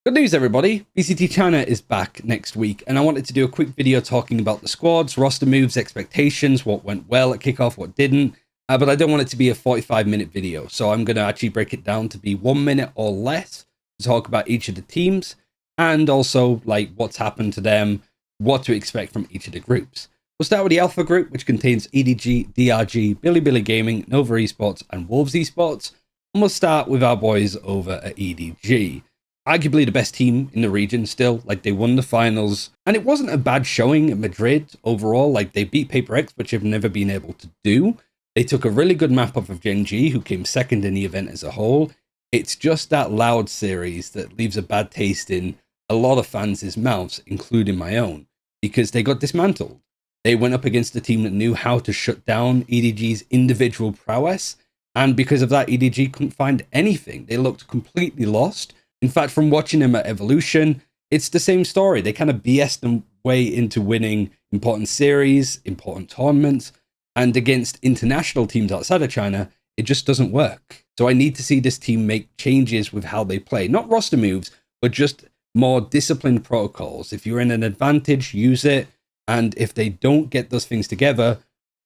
Good news, everybody. VCT China is back next week, and I wanted to do a quick video talking about the squads, roster moves, expectations, what went well at kickoff, what didn't. But I don't want it to be a 45-minute video, so I'm going to actually break it down to be 1 minute or less to talk about each of the teams, and also like what's happened to them, what to expect from each of the groups. We'll start with the Alpha group, which contains EDG, DRG, Bilibili Gaming, Nova Esports, and Wolves Esports. And we'll start with our boys over at EDG. Arguably the best team in the region still. Like, they won the finals, and it wasn't a bad showing at Madrid overall. Like, they beat Paper X, which they've never been able to do. They took a really good map off of Genji, who came second in the event as a whole. It's just that Loud series that leaves a bad taste in a lot of fans' mouths, including my own, because they got dismantled. They went up against a team that knew how to shut down EDG's individual prowess, and because of that, EDG couldn't find anything. They looked completely lost. In fact, from watching them at Evolution, it's the same story. They kind of BS'd them way into winning important series, important tournaments, and against international teams outside of China, it just doesn't work. So I need to see this team make changes with how they play. Not roster moves, but just more disciplined protocols. If you're in an advantage, use it. And if they don't get those things together,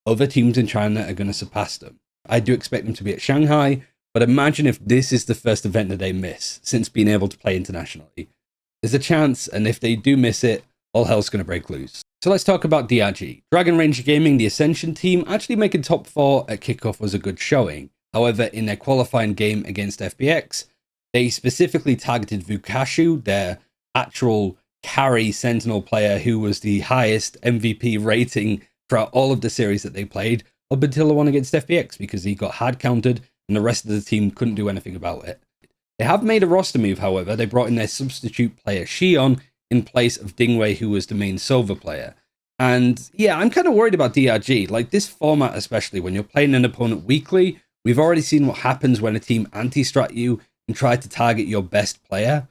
other teams in China are going to surpass them. I do expect them to be at Shanghai, but imagine if this is the first event that they miss since being able to play internationally. There's a chance, and if they do miss it, all hell's going to break loose. So let's talk about DRG. Dragon Ranger Gaming, the Ascension team, actually making top 4 at kickoff was a good showing. However, in their qualifying game against FBX, they specifically targeted Vukashu, their actual carry Sentinel player who was the highest MVP rating throughout all of the series that they played, up until the one against FBX, because he got hard countered and the rest of the team couldn't do anything about it. They have made a roster move, however. They brought in their substitute player Shion in place of Dingwei, who was the main Sova player. And yeah, I'm kind of worried about DRG. Like, this format, especially when you're playing an opponent weekly, we've already seen what happens when a team anti-strat you and try to target your best player.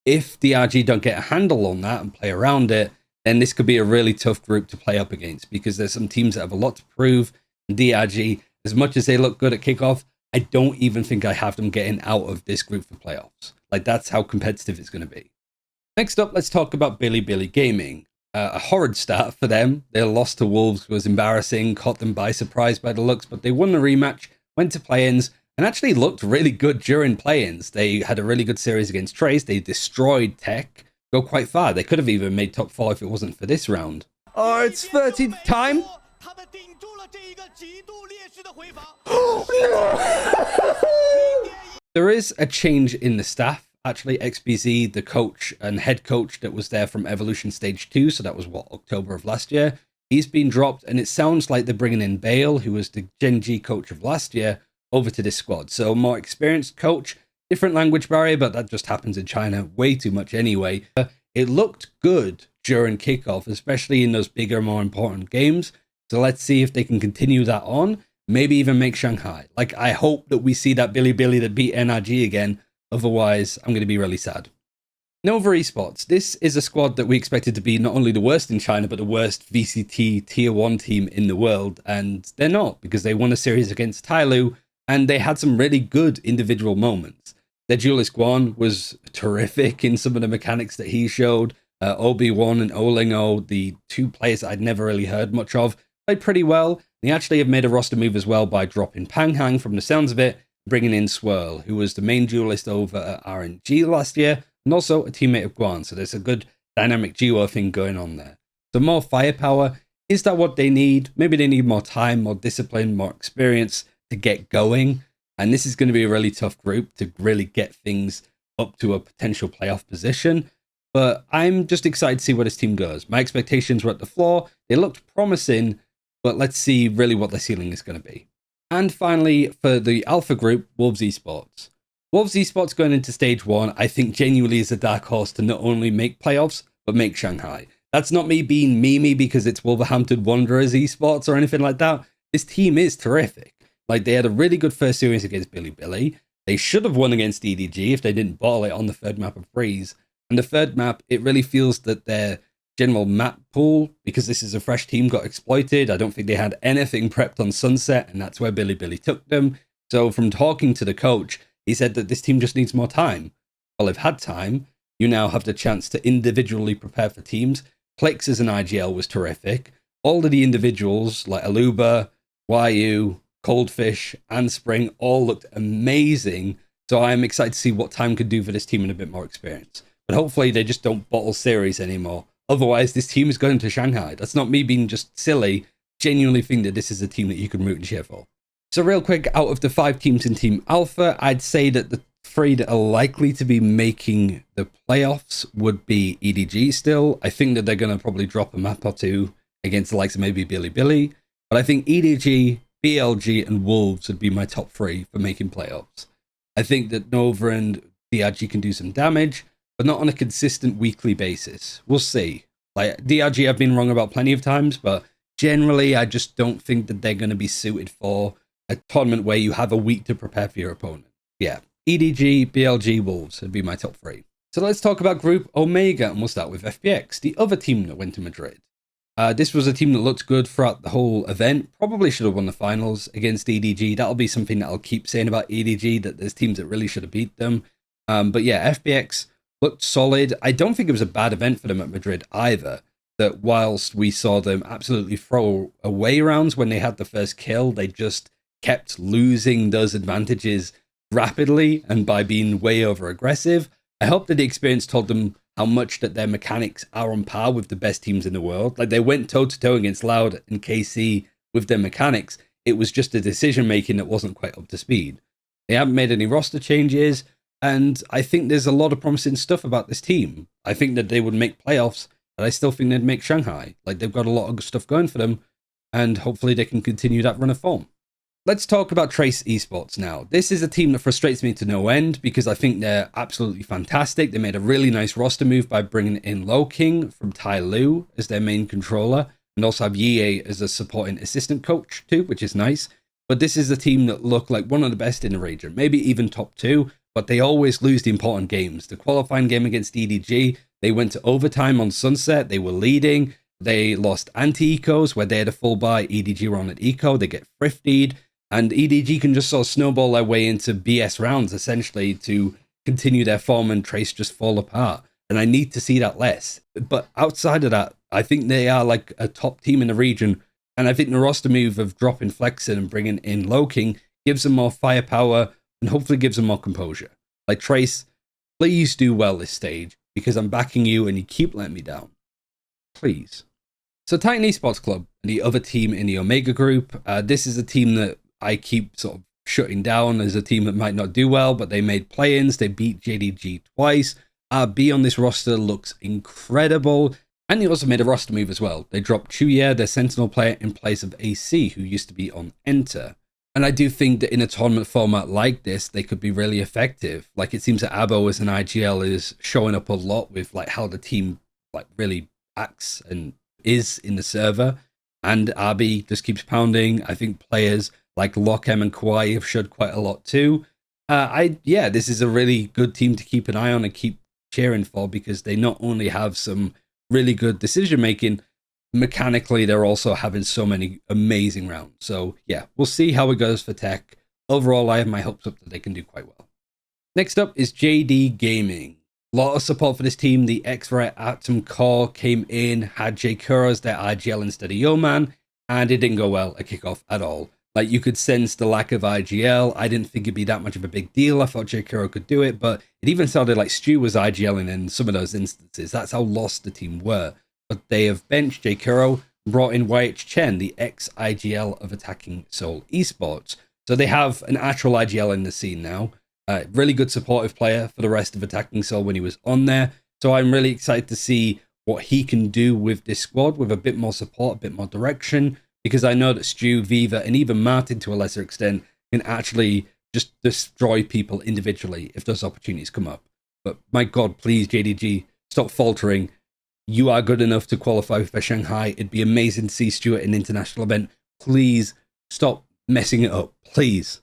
If DRG don't get a handle on that and play around it, then this could be a really tough group to play up against, because there's some teams that have a lot to prove. And DRG, as much as they look good at kickoff, I don't even think I have them getting out of this group for playoffs. Like, that's how competitive it's going to be. Next up, let's talk about Bilibili Gaming. A horrid start for them. Their loss to Wolves was embarrassing, caught them by surprise by the looks, but they won the rematch, went to play-ins, and actually looked really good during play-ins. They had a really good series against Trace. They destroyed Tech, go quite far. They could have even made top 4 if it wasn't for this round. Oh, it's 30 time. There is a change in the staff. Actually, XBZ, the coach and head coach that was there from Evolution Stage 2, so that was, October of last year, he's been dropped, and it sounds like they're bringing in Bale, who was the Genji coach of last year, over to this squad. So more experienced coach, different language barrier, but that just happens in China way too much anyway. It looked good during kickoff, especially in those bigger, more important games. So let's see if they can continue that on, maybe even make Shanghai. Like, I hope that we see that Bilibili that beat NRG again. Otherwise, I'm going to be really sad. Nova Esports. This is a squad that we expected to be not only the worst in China, but the worst VCT Tier 1 team in the world. And they're not, because they won a series against Tyloo, and they had some really good individual moments. Their duelist Guan was terrific in some of the mechanics that he showed. Obi-Wan and Olingo, the two players that I'd never really heard much of, played pretty well. They actually have made a roster move as well by dropping Panghang from the sounds of it, bringing in Swirl, who was the main duelist over at RNG last year, and also a teammate of Guan. So there's a good dynamic duo thing going on there. So more firepower. Is that what they need? Maybe they need more time, more discipline, more experience to get going. And this is going to be a really tough group to really get things up to a potential playoff position. But I'm just excited to see where this team goes. My expectations were at the floor. They looked promising, but let's see really what their ceiling is going to be. And finally, for the Alpha group, Wolves Esports. Wolves Esports going into stage 1, I think genuinely is a dark horse to not only make playoffs, but make Shanghai. That's not me being memey because it's Wolverhampton Wanderers Esports or anything like that. This team is terrific. Like, they had a really good first series against Bilibili. They should have won against EDG if they didn't bottle it on the third map of Freeze. And the third map, it really feels that their general map pool, because this is a fresh team, got exploited. I don't think they had anything prepped on Sunset, and that's where Bilibili took them. So from talking to the coach, he said that this team just needs more time. Well, they've had time. you now have the chance to individually prepare for teams. Plix as an IGL was terrific. All of the individuals like Aluba, YU, Coldfish, and Spring all looked amazing. So I'm excited to see what time could do for this team and a bit more experience. But hopefully they just don't bottle series anymore. Otherwise, this team is going to Shanghai. That's not me being just silly. Genuinely think that this is a team that you can root and cheer for. So real quick, out of the 5 teams in Team Alpha, I'd say that the 3 that are likely to be making the playoffs would be EDG still. I think that they're going to probably drop a map or 2 against the likes of maybe Billy. But I think EDG, BLG, and Wolves would be my top 3 for making playoffs. I think that Nova and DRG can do some damage, but not on a consistent weekly basis. We'll see. Like DRG, I've been wrong about plenty of times, but generally, I just don't think that they're going to be suited for a tournament where you have a week to prepare for your opponent. Yeah, EDG, BLG, Wolves would be my top 3. So let's talk about Group Omega, and we'll start with FPX, the other team that went to Madrid. This was a team that looked good throughout the whole event. Probably should have won the finals against EDG. That'll be something that I'll keep saying about EDG, that there's teams that really should have beat them. But yeah, FPX looked solid. I don't think it was a bad event for them at Madrid either. That whilst we saw them absolutely throw away rounds when they had the first kill, they just kept losing those advantages rapidly and by being way over aggressive. I hope that the experience told them how much that their mechanics are on par with the best teams in the world. Like they went toe-to-toe against Loud and KC with their mechanics. It was just a decision-making that wasn't quite up to speed. They haven't made any roster changes, and I think there's a lot of promising stuff about this team. I think that they would make playoffs, but I still think they'd make Shanghai. Like they've got a lot of good stuff going for them, and hopefully they can continue that run of form. Let's talk about Trace Esports now. This is a team that frustrates me to no end because I think they're absolutely fantastic. They made a really nice roster move by bringing in Low King from Tai Lu as their main controller, and also have Yie as a supporting assistant coach too, which is nice. But this is a team that look like one of the best in the region, maybe even top 2, but they always lose the important games. The qualifying game against EDG, they went to overtime on Sunset, they were leading, they lost anti-ecos where they had a full buy, EDG were on an eco, they get thriftied, and EDG can just sort of snowball their way into BS rounds, essentially, to continue their form and Trace just fall apart. And I need to see that less. But outside of that, I think they are like a top team in the region. And I think the roster move of dropping Flexen and bringing in Low King gives them more firepower and hopefully gives them more composure. Like Trace, please do well this stage because I'm backing you and you keep letting me down. Please. So Titan Esports Club, the other team in the Omega group, this is a team that I keep sort of shutting down as a team that might not do well, but they made play-ins. They beat JDG twice. RB on this roster looks incredible. And they also made a roster move as well. They dropped Chuye, their Sentinel player, in place of AC, who used to be on Enter. And I do think that in a tournament format like this, they could be really effective. Like it seems that Abo as an IGL is showing up a lot with like how the team like really acts and is in the server. And RB just keeps pounding. I think players like Lochem and Kawhi have showed quite a lot too. This is a really good team to keep an eye on and keep cheering for because they not only have some really good decision making, mechanically they're also having so many amazing rounds. So yeah, we'll see how it goes for Tech. Overall, I have my hopes up that they can do quite well. Next up is JD Gaming. A lot of support for this team. The X-Ray Atom Core came in, had J Kuro as their IGL instead of Yeoman, and it didn't go well at kickoff at all. Like you could sense the lack of IGL. I didn't think it'd be that much of a big deal. I thought J Kuro could do it, but it even sounded like Stu was IGLing in some of those instances. That's how lost the team were. But they have benched J Kuro, brought in YH Chen, the ex-IGL of Attacking Soul Esports. So they have an actual IGL in the scene now. Really good supportive player for the rest of Attacking Soul when he was on there. So I'm really excited to see what he can do with this squad with a bit more support, a bit more direction. Because I know that Stu, Viva, and even Martin to a lesser extent can actually just destroy people individually if those opportunities come up. But my God, please, JDG, stop faltering. You are good enough to qualify for Shanghai. It'd be amazing to see Stu at an international event. Please stop messing it up, please.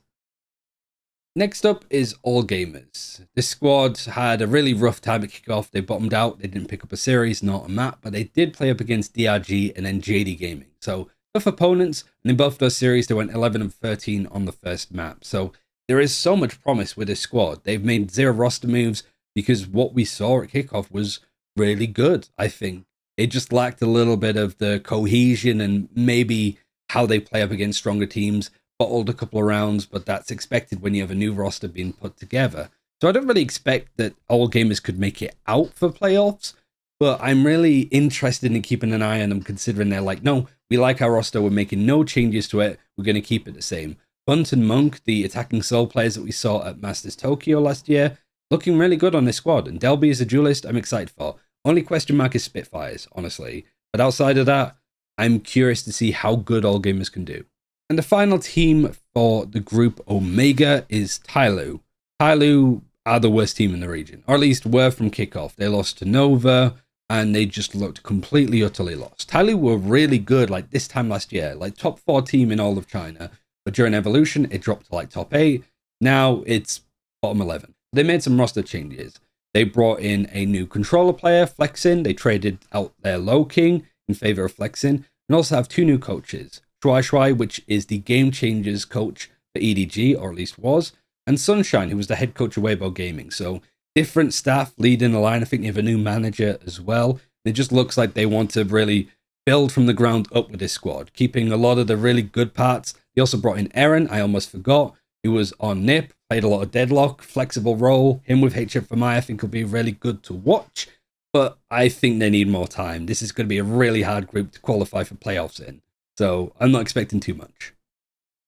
Next up is All Gamers. This squad had a really rough time at kickoff. They bottomed out. They didn't pick up a series, not a map, but they did play up against DRG and then JD Gaming. So tough opponents, and in both those series, they went 11 and 13 on the first map. So there is so much promise with this squad. They've made 0 roster moves. because what we saw at kickoff was really good, I think. It just lacked a little bit of the cohesion and maybe how they play up against stronger teams. Bottled a couple of rounds, but that's expected when you have a new roster being put together. So I don't really expect that all gamers could make it out for playoffs, but I'm really interested in keeping an eye on them, considering they're like, no, we like our roster, we're making no changes to it, we're going to keep it the same. Bunt and Monk, the attacking soul players that we saw at Masters Tokyo last year, looking really good on this squad, and Delby as a duelist, I'm excited for. Only question mark is Spitfires, honestly. But outside of that, I'm curious to see how good all gamers can do. And the final team for the group Omega is Tyloo. Tyloo are the worst team in the region, or at least were from kickoff. They lost to Nova, and they just looked completely, utterly lost. Tyloo were really good like this time last year, like top 4 team in all of China. But during Evolution, it dropped to like top 8. Now it's bottom 11. They made some roster changes. They brought in a new controller player, Flexin. They traded out their Low King in favor of Flexin, and also have 2 new coaches. Shuai Shuai, which is the Game Changers coach for EDG, or at least was, and Sunshine, who was the head coach of Weibo Gaming. So different staff leading the line. I think they have a new manager as well. It just looks like they want to really build from the ground up with this squad, keeping a lot of the really good parts. They also brought in Eren, I almost forgot, who was on NIP, played a lot of Deadlock, flexible role. Him with HFMI, I think will be really good to watch, but I think they need more time. This is going to be a really hard group to qualify for playoffs in, so I'm not expecting too much.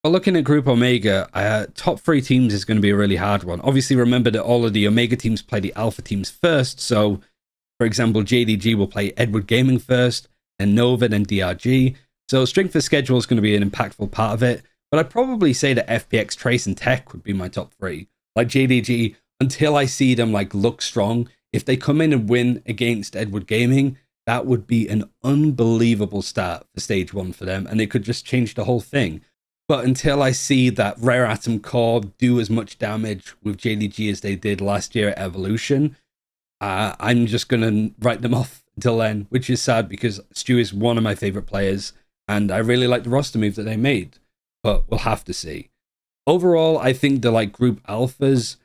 But looking at Group Omega, top 3 teams is going to be a really hard one. Obviously, remember that all of the Omega teams play the Alpha teams first, so for example, JDG will play Edward Gaming first, then Nova, then DRG. So strength of schedule is going to be an impactful part of it. But I'd probably say that FPX, Trace, and Tech would be my top 3. Like JDG, until I see them like look strong, if they come in and win against Edward Gaming, that would be an unbelievable start for stage 1 for them, and it could just change the whole thing. But until I see that Rare Atom Core do as much damage with JDG as they did last year at Evolution, I'm just going to write them off until then, which is sad because Stu is one of my favorite players, and I really like the roster move that they made. But we'll have to see. Overall, I think the like group alphas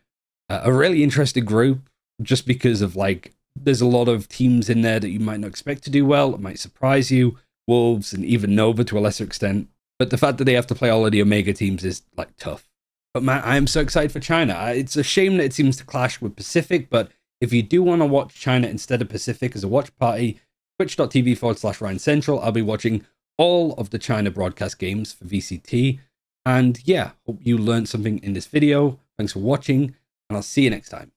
a really interesting group, just because of like there's a lot of teams in there that you might not expect to do well. It might surprise you. Wolves and even Nova to a lesser extent. But the fact that they have to play all of the Omega teams is like tough. But man, I am so excited for China. It's a shame that it seems to clash with Pacific, but if you do want to watch China instead of Pacific as a watch party, twitch.tv/RyanCentral, I'll be watching all of the China broadcast games for VCT. And yeah, hope you learned something in this video. Thanks for watching, and I'll see you next time.